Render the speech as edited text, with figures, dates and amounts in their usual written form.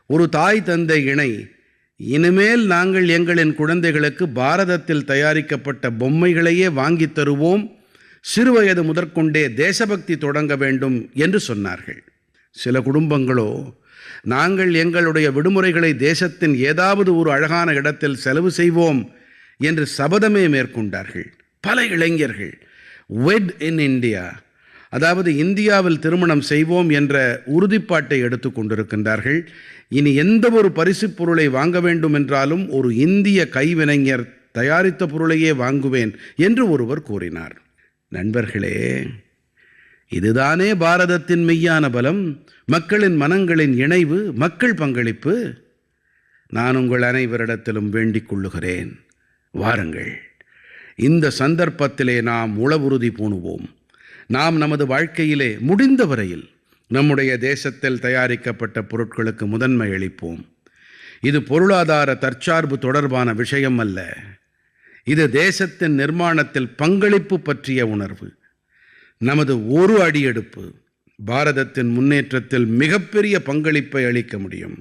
ஒரு தாய் தந்தை இணை இனிமேல் நாங்கள் எங்களின் குழந்தைகளுக்கு பாரதத்தில் தயாரிக்கப்பட்ட பொம்மைகளையே வாங்கித் தருவோம், சிறுவயது முதற்கொண்டே தேசபக்தி தொடங்க வேண்டும் என்று சொன்னார்கள். சில குடும்பங்களோ நாங்கள் எங்களுடைய விடுமுறைகளை தேசத்தின் ஏதாவது ஒரு அழகான இடத்தில் செலவு செய்வோம் என்று சபதமே மேற்கொண்டார்கள். பல இளைஞர்கள் வெட் இன் இந்தியா, அதாவது இந்தியாவில் திருமணம் செய்வோம் என்ற உறுதிப்பாட்டை எடுத்துக் கொண்டிருக்கின்றார்கள். இனி எந்த ஒரு பரிசுப் பொருளை வாங்க வேண்டும் என்றாலும் ஒரு இந்திய கைவினைஞர் தயாரித்த பொருளையே வாங்குவேன் என்று ஒருவர் கூறினார். நண்பர்களே, இதுதானே பாரதத்தின் மெய்யான பலம், மக்களின் மனங்களின் இணைவு, மக்கள் பங்களிப்பு. நான் உங்கள் அனைவரிடத்திலும் வேண்டிக் கொள்ளுகிறேன், வாருங்கள், இந்த சந்தர்ப்பத்திலே நாம் உளவுறுதி பூணுவோம். நாம் நமது வாழ்க்கையிலே முடிந்த வரையில் நம்முடைய தேசத்தில் தயாரிக்கப்பட்ட பொருட்களுக்கு முதன்மை அளிப்போம். இது பொருளாதார தற்சார்பு தொடர்பான விஷயம் அல்ல, இது தேசத்தின் நிர்மாணத்தில் பங்களிப்பு பற்றிய உணர்வு. நமது ஒரு அடியெடுப்பு பாரதத்தின் முன்னேற்றத்தில் மிகப்பெரிய பங்களிப்பை அளிக்க முடியும்.